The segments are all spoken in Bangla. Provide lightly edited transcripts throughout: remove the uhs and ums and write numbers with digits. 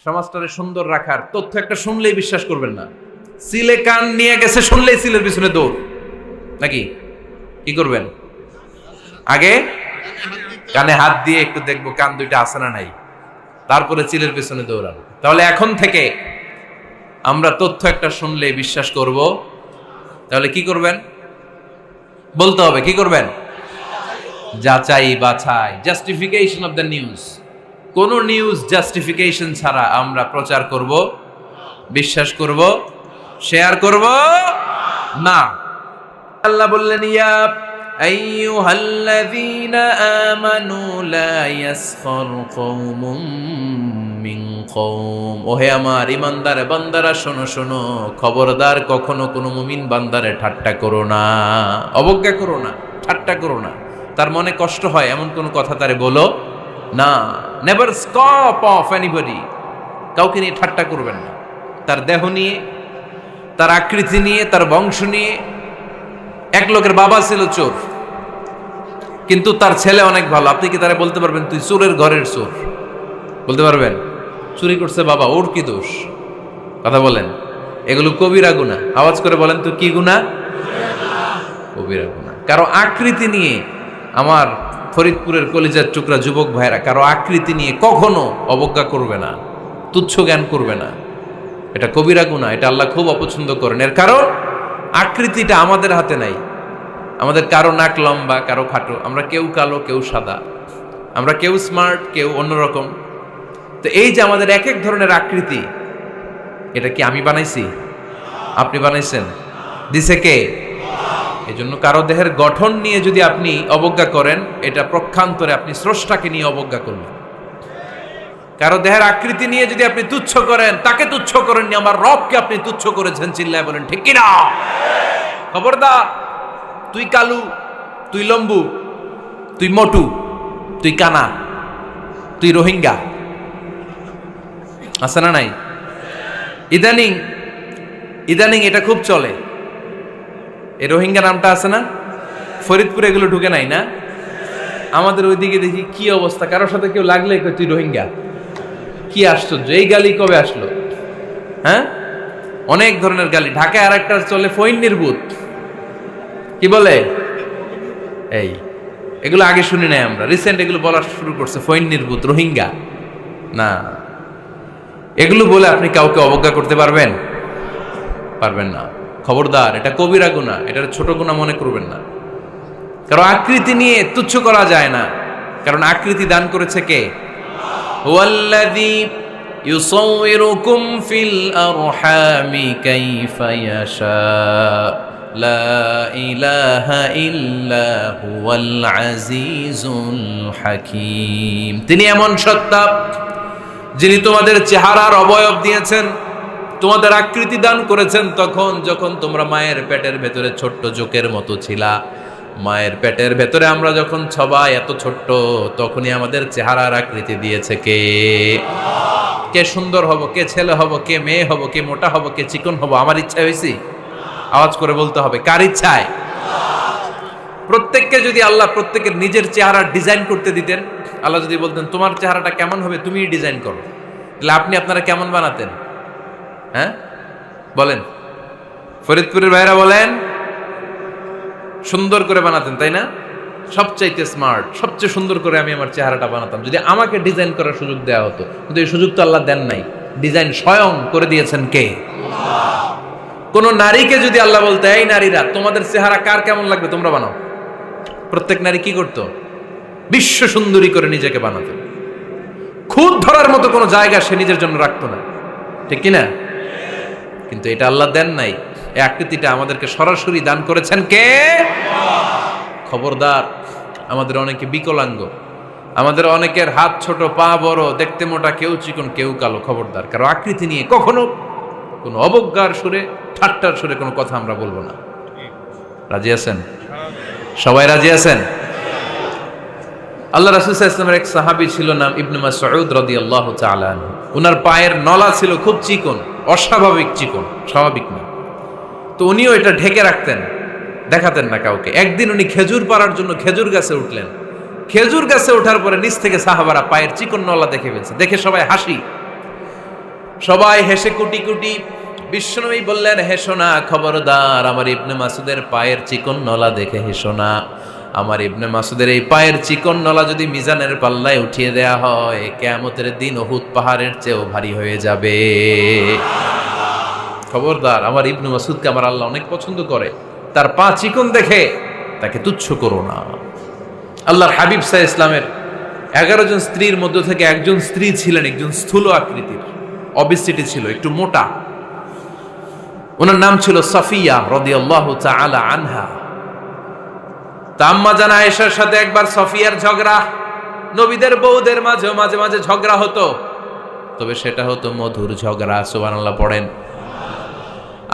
সমাজটারে সুন্দর রাখার তথ্য একটা শুনলেই বিশ্বাস করবেন না। সিলে কান নিয়ে গেছে শুনলেই সিলের পিছনে দৌড়, নাকি কি করবেন? আগে কানে হাত দিয়ে একটু দেখবো কান দুইটা আছে না নাই, তারপরে চিলের পিছনে দৌড়ানো। তাহলে এখন থেকে আমরা তথ্য একটা শুনলেই বিশ্বাস করব। তাহলে কি করবেন? বলতে হবে কি করবেন? যাচাই বাছাই, জাস্টিফিকেশন অফ দ্য নিউজ। কোন নিউজ জাস্টিফিকেশন ছাড়া আমরা প্রচার করব, বিশ্বাস করব, শেয়ার করব না। আল্লাহ বললেন, ইয়া আইয়ুহাল্লাযীনা আমানু লা ইয়াসখার কওমুম মিন কওম। ওহে আমার ঈমানদার বান্দারা, শোনো শোনো, খবরদার কখনো কোনো মুমিন বান্দারে ঠাট্টা করো না, অবজ্ঞা করো না, ঠাট্টা করো না। তার মনে কষ্ট হয় এমন কোনো কথা তারে বলো না। Never scoff of anybody. কাউকে নিয়ে ঠাট্টা করবেন না, তার দেহ নিয়ে, তার আকৃতি নিয়ে, তার বংশ নিয়ে। এক লোকের বাবা ছিল চোর, কিন্তু তার ছেলে অনেক ভালো। আপনি কি তারা বলতে পারবেন তুই চোরের ঘরের চোর? বলতে পারবেন? চুরি করছে বাবা, ওর কি দোষ? কথা বলেন। এগুলো কবিরা গুনাহ। আওয়াজ করে বলেন তো কি গুনাহ? কবিরা গুনাহ। কারো আকৃতি নিয়ে, আমার ফরিদপুরের কলিজার টুকরা যুবক ভাইরা, কারো আকৃতি নিয়ে কখনো অবজ্ঞা করবে না, তুচ্ছ জ্ঞান করবে না। এটা কবিরা গুনাহ, এটা আল্লাহ খুব অপছন্দ করেন। এর কারণ আকৃতিটা আমাদের হাতে নাই। আমাদের কারো নাক লম্বা, কারো খাটো, আমরা কেউ কালো, কেউ সাদা, আমরা কেউ স্মার্ট, কেউ অন্যরকম। তো এই যে আমাদের এক এক ধরনের আকৃতি, এটা কি আমি বানাইছি? আপনি বানাইছেন? দিছে কে? এই জন্য কারো দেহের গঠন নিয়ে যদি আপনি অবজ্ঞা করেন, এটা প্রক্ষান্তরে আপনি স্রষ্টাকে নিয়ে অবজ্ঞা করলেন। কারো দেহের আকৃতি নিয়ে যদি আপনি তুচ্ছ করেন, তাকে তুচ্ছ করেননি, আমার রবকে আপনি তুচ্ছ করেছেন। চিল্লায় বলেন ঠিক কিনা? খবরদার, তুই কালু, তুই লম্বু, তুই মোটু, তুই কানা, তুই রোহিঙ্গা, আছে না নাই? ইদানিং এটা খুব চলে। এই রোহিঙ্গা নামটা আছে না? ফরিদপুরে এগুলো ঢুকে নাই না? আমাদের ওইদিকে দেখি কি অবস্থা, কারোর সাথে কেউ লাগলে তুই রোহিঙ্গা। কি আশ্চর্য, এই গালি কবে আসলো? হ্যাঁ, অনেক ধরনের গালি। ঢাকায় আর একটা চলে ফইন্নির ভূত, কি বলে? এই এগুলো আগে শুনি নাই আমরা, রিসেন্ট এগুলো বলা শুরু করছে। ফইন্নির ভূত, রোহিঙ্গা না। এগুলো বলে আপনি কাউকে অবজ্ঞা করতে পারবেন? পারবেন না। খবরদার, এটা কবিরা গুনাহ, এটা ছোট গুনাহ মনে করবেন না। কারণ আকৃতি নিয়ে তুচ্ছ করা যায় না, কারণ আকৃতি দান করেছে কে? হুয়াল্লাযী ইউসাউইরুকুম ফিল আরহামি কাইফা ইয়াশা, লা ইলাহা ইল্লা হুয়াল আজিজুল হাকীম। তিনি এমন সত্তা যিনি তোমাদের চেহারার অবয়ব দিয়েছেন, তোমাদের আকৃতি দান করেছেন তখন যখন তোমরা মায়ের পেটের ভেতরে ছোট্ট জোকের মতো ছিলা। মায়ের পেটের ভেতরে আমরা যখন সবাই এত ছোট্ট, তখনই আমাদের চেহারার আকৃতি দিয়েছে কে? কে সুন্দর হব, কে ছেলে হব, কে মেয়ে হব, কে মোটা হব, কে চিকন হব? আমার ইচ্ছা হয়েছি? আওয়াজ করে বলতে হবে, কার ইচ্ছায়? প্রত্যেককে যদি আল্লাহ প্রত্যেকের নিজের চেহারা ডিজাইন করতে দিতেন, আল্লাহ যদি বলতেন তোমার চেহারাটা কেমন হবে তুমি ডিজাইন করো, তাহলে আপনি আপনারা কেমন বানাতেন? হ্যাঁ বলেন, ফরিদপুরের ভাইরা বলেন, সুন্দর করে বানাতেন তাই না? সবচাইতে স্মার্ট, সবচেয়ে সুন্দর করে আমি আমার চেহারাটা বানাতাম যদি আমাকে ডিজাইন করার সুযোগ দেওয়া হতো। কিন্তু এই সুযোগ তো আল্লাহ দেন নাই। ডিজাইন স্বয়ং করে দিয়েছেন কে? কোন নারীকে যদি আল্লাহ বলতে, এই নারীরা তোমাদের চেহারা কার কেমন লাগবে তোমরা বানাও, প্রত্যেক নারী কি করতো? বিশ্ব সুন্দরী করে নিজেকে বানাতো। খুদ ধরার মতো কোনো জায়গা সে নিজের জন্য রাখতো না, ঠিক কিনা? কিন্তু এটা আল্লাহ দেন নাই। এই আকৃতিটা আমাদেরকে সরাসরি দান করেছেন কে? খবরদার, আমাদের অনেকে বিকলাঙ্গ, আমাদের অনেকের হাত ছোট, পা বড়, দেখতে মোটা, কেউ চিকন, কেউ কালো। খবরদার, কারো আকৃতি নিয়ে কখনো কোনো অবজ্ঞার সুরে, ঠাট্টার সুরে কোনো কথা আমরা বলবো না। রাজি আছেন? সবাই রাজি আছেন? আল্লাহ রাসূল সাল্লাল্লাহু আলাইহি ওয়াসাল্লামের এক সাহাবী ছিল, নাম ইবনে মাসউদ রাদিয়াল্লাহু তাআলা আনহু। উনার পায়ের নলা ছিল খুব চিকন, অস্বাভাবিক চিকন, স্বাভাবিক না। তো উনিও এটা ঢেকে রাখতেন, দেখাতেন না কাউকে। একদিন উনি খেজুর পাড়ার জন্য খেজুর গাছে উঠলেন। খেজুর গাছে ওঠার পরে নিচ থেকে সাহাবারা পায়ের চিকন নলা দেখে ফেলছে। দেখে সবাই হাসি। সবাই হেসে কুটি কুটি। বিশ্বনবী বললেন, হেসো না, খবরদার, আমার ইবনে মাসুদের পায়ের চিকন নলা দেখে হেসো না। আমার ইবনে মাসুদের এই পায়ের চিকন নলা যদি মিজানের পাল্লায় উঠিয়ে দেয়া হয়, কিয়ামতের দিন উহুদ পাহাড়ের চেয়েও ভারী হয়ে যাবে। খবরদার, আমার ইবনে মাসুদকে আমার আল্লাহ অনেক পছন্দ করে, তার পা চিকন দেখে তাকে তুচ্ছ করো না। আল্লাহর হাবিব সাল্লাল্লাহু আলাইহি ইসলামের 11 জন স্ত্রীর মধ্য থেকে একজন স্ত্রী ছিলেন একজন স্থূল আকৃতির, অবিসিটি ছিল, একটু মোটা। ওনার নাম ছিল সাফিয়া রাদিয়াল্লাহু তাআলা আনহা। আম্মা জান আয়েশার সাথে একবার সাফিয়ার ঝগড়া। নবীদের বউদের মাঝে মাঝে মাঝে ঝগড়া হতো, তবে সেটা হতো মধুর ঝগড়া। সুবহানাল্লাহ পড়েন।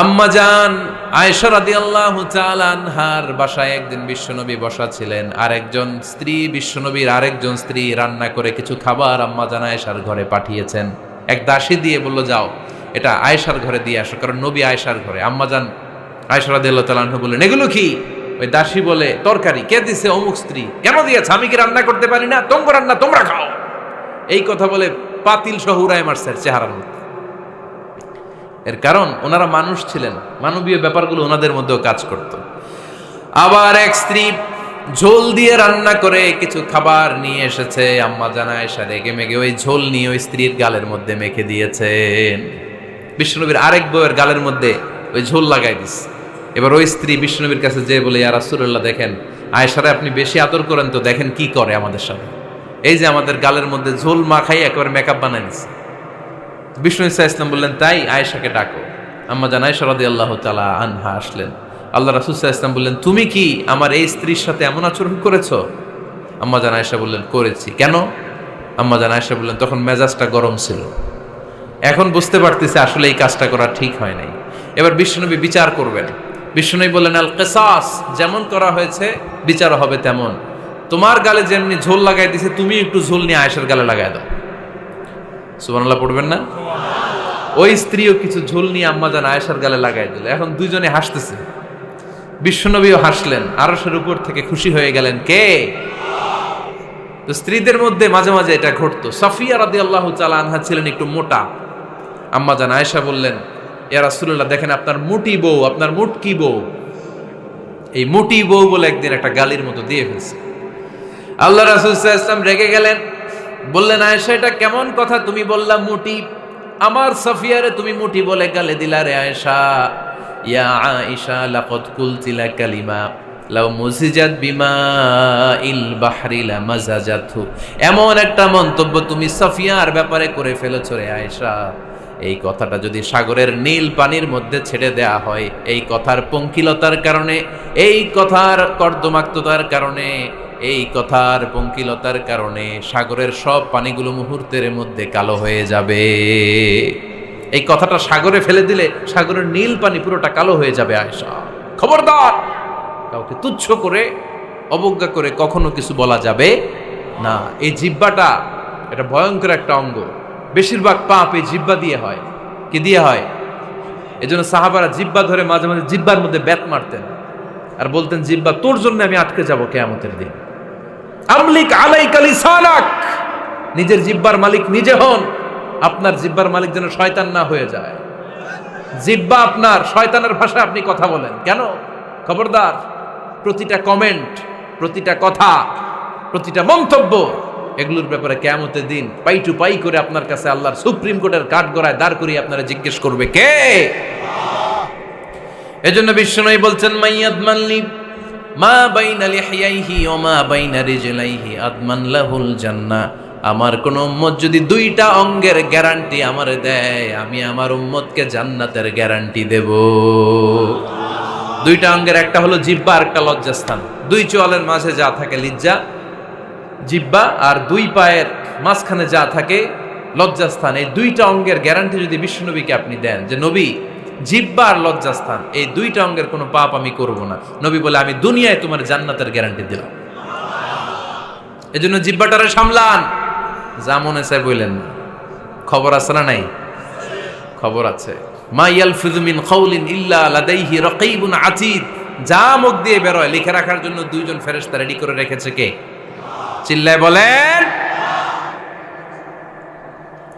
আম্মা জান আয়েশা রাদিয়াল্লাহু তাআলা আনহার বাসায় একদিন বিশ্বনবী বসা ছিলেন, আর একজন স্ত্রী, বিশ্বনবীর আরেকজন স্ত্রী রান্না করে কিছু খাবার আম্মা জান আয়েশার ঘরে পাঠিয়েছেন। এক দাসী দিয়ে বলল, যাও এটা আয়েশার ঘরে দিয়ে আসো, কারণ নবী আয়েশার ঘরে। আম্মা জান আয়েশা রাদিয়াল্লাহু তাআলা আনহা বললেন, এগুলো কি? ওই দাসী বলে, তরকারি। কে দিছে? অমুক স্ত্রী। কেন দিয়েছে? আমি কি রান্না করতে পারি না? তোমরা রান্না তোমরা খাও। এই কথা বলে পাতিল সহ উড়ায় মারছে চেহারার মধ্যে। এর কারণ ওনারা মানুষ ছিলেন, মানবীয় ব্যাপারগুলো ওনাদের মধ্যেও কাজ করত। আবার এক স্ত্রী ঝোল দিয়ে রান্না করে কিছু খাবার নিয়ে এসেছে। আম্মা জান আয়েশা রেগে মেগে ওই ঝোল নিয়ে ওই স্ত্রীর গালের মধ্যে মেখে দিয়েছেন। বিশ্বনবীর আরেক বউয়ের গালের মধ্যে ওই ঝোল লাগাই দিচ্ছে। এবার ওই স্ত্রী বিশ্বনবীর কাছে যেয়ে বলে, ইয়া রাসূলুল্লাহ, দেখেন আয়েশারে আপনি বেশি আদর করেন তো, দেখেন কি করে আমাদের সাথে। এই যে আমাদের গালের মধ্যে ঝোল মাখাই একেবারে মেকআপ বানাই দিচ্ছে। বিষ্ণু ইসা ইসলাম বললেন, তাই আয়েশাকে ডাকো। আম্মা জান আয়েশা রাদিয়াল্লাহু তাআলা আনহা আসলেন। আল্লাহ রাসূল সাল্লাল্লাহু আলাইহি ওয়াসাল্লাম বললেন, তুমি কি আমার এই স্ত্রীর সাথে এমন আচরণ করেছো? আম্মা জান আয়েশা বললেন, করেছি। কেন? আম্মা জান আয়েশা বললেন, তখন মেজাজটা গরম ছিল, এখন বুঝতে পারতেছি আসলে এই কাজটা করা ঠিক হয় নাই। এবার বিশ্বনবী বিচার করবেন। বিশ্বনবী বললেন, আল কিসাস, যেমন করা হয়েছে বিচার হবে তেমন। তোমার গালে যেমনি ঝোল লাগাই দিছে, তুমি একটু ঝোল নিয়ে আয়েশার গালে লাগাই দাও। সুবহানাল্লাহ পড়বেন না? ওই স্ত্রীও কিছু ঝোল নিয়ে আম্মা জান আয়েশার গালে লাগাই দিল। এখন দুইজনে হাসতেছে, বিশ্বনবীও হাসলেন, আরশের উপর থেকে খুশি হয়ে গেলেন। কে? তো স্ত্রীদের মধ্যে মাঝে মাঝে এটা ঘটতো। সাফিয়া রাদিয়াল্লাহু তাআলা আনহা ছিলেন একটু মোটা। আম্মা জান আয়েশা বললেন, ইয়া রাসূলুল্লাহ, দেখেন আপনার মুটি বউ, আপনার মুটকি বউ, এই মুটি বউ বলে একদিন একটা গালির মতো দিয়ে ফেলছে। আল্লাহ রাসূল সাল্লাল্লাহু আলাইহি ওয়াসাল্লাম রেগে গেলেন, বললেন, আয়েশা এটা কেমন কথা তুমি বললা মুটি? আমার সাফিয়ারে তুমি মুটি বলে গালে দিলা রে আয়েশা। ইয়া আয়েশা লাকাদ কুলতি লা কালিমা লাউ মুজিজাত বিমাইল বাহরি লামাজাজাতহু। এমন একটা মন্তব্য তুমি সাফিয়ার ব্যাপারে করে ফেলেছো রে আয়েশা, এই কথাটা যদি সাগরের নীল পানির মধ্যে ছেড়ে দেয়া হয়, এই কথার পঙ্কিলতার কারণে, এই কথার কর্দমাক্ততার কারণে, এই কথার পঙ্কিলতার কারণে সাগরের সব পানিগুলো মুহূর্তের মধ্যে কালো হয়ে যাবে। এই কথাটা সাগরে ফেলে দিলে সাগরের নীল পানি পুরোটা কালো হয়ে যাবে। আয়েশা, খবরদার, কাউকে তুচ্ছ করে অবজ্ঞা করে কখনো কিছু বলা যাবে না। এই জিহ্বাটা এটা ভয়ঙ্কর একটা অঙ্গ। বেশিরভাগ পাপ এই জিহ্বা দিয়ে হয়। কি দিয়ে হয়? এজন্য সাহাবারা জিহ্বা ধরে মাঝে মাঝে জিহ্বার মধ্যে ব্যাত মারতেন আর বলতেন, জিহ্বা তোর জন্য আমি আটকে যাব কিয়ামতের দিন। আমলিক আলাইকা লিসানাক, নিজের জিহ্বার মালিক নিজে হন। আপনার জিহ্বার মালিক যেন শয়তান না হয়ে যায়। জিহ্বা আপনার, শয়তানের ভাষায় আপনি কথা বলেন কেন? খবরদার, প্রতিটা কমেন্ট, প্রতিটা কথা, প্রতিটা মন্তব্য, এগুলোর ব্যাপারে কিয়ামতের দিন পাই টু পাই করে আপনার কাছে আল্লাহর সুপ্রিম কোর্টের কাঠগড়ায় দাঁড় করিয়ে আপনারা জিজ্ঞেস করবে, কে? এজন্য বিশ্বনবী বলছেন, মাইয়াদমানলি মা বাইনা লিহইয়াইহি ওয়া মা বাইনা রিজলাইহি আদমান লাহুল জান্নাহ। আমার কোন উম্মত যদি দুইটা অঙ্গের গ্যারান্টি আমারে দেয়, আমি আমার উম্মতকে জান্নাতের গ্যারান্টি দেব। দুইটা অঙ্গের, একটা হলো জিহ্বা আর একটা লজ্জাস্থান। দুই চোয়ালের মাঝে যা থাকে লিজ্জা, জিহ্বা, আর দুই পায়ের মাঝখানে যা থাকে লজ্জাস্থান। এই দুইটা অঙ্গের গ্যারান্টি যদি বিশ্বনবীকে আপনি দেন যে নবী, জিহ্বা আর লজ্জাস্থান এই দুইটা অঙ্গের কোনো পাপ আমি করব না, নবী বলে, আমি দুনিয়ায় তোমার জান্নাতের গ্যারান্টি দিলাম। এজন্য জিহ্বাটারে সামলান, যা মনে চায় বললেন না। খবর আছে না নাই? খবর আছে। মা ইয়ালফিযু মিন কাউলিন ইল্লা লাদাইহি রাকীবুন আতীদ। যা মুখ দিয়ে বেরোয় লিখে রাখার জন্য দুইজন ফেরেশতা রেডি করে রেখেছে। কে? চিল্লায় বলেন।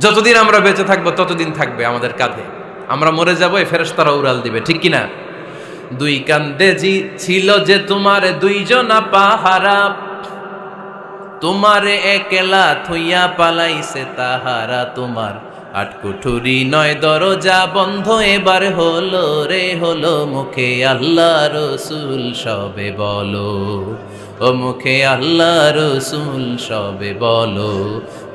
যতদিন আমরা বেঁচে থাকবো ততদিন থাকবে আমাদের কাঁধে। আমরা মরে যাবো, এই ফেরেশতারা উড়াল দিবে, ঠিক কিনা? দুই কান্দে ছিল যে তোমার দুইজনা পাহারা, তোমারে একলা থইয়া পালাইছে তাহারা। তোমার আটকুঠুরি নয় দরজা বন্ধ এবার হলো রে হলো, মুখে আল্লাহ রসুল সবে বলো, ও মুখে আল্লাহ রসুল সবে বলো।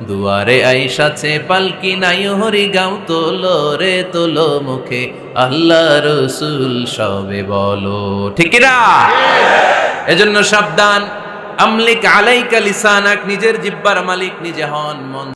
দুয়ারে আইসাছে পালকি নাই হরি গাও তোলো রে তোলো, মুখে আল্লাহ রসুল সবে বলো, ঠিক না? এজন্য সাবধান, আমলিক আলাইকা লিসানাক, নিজের জিহ্বার মালিক নিজে হন। মন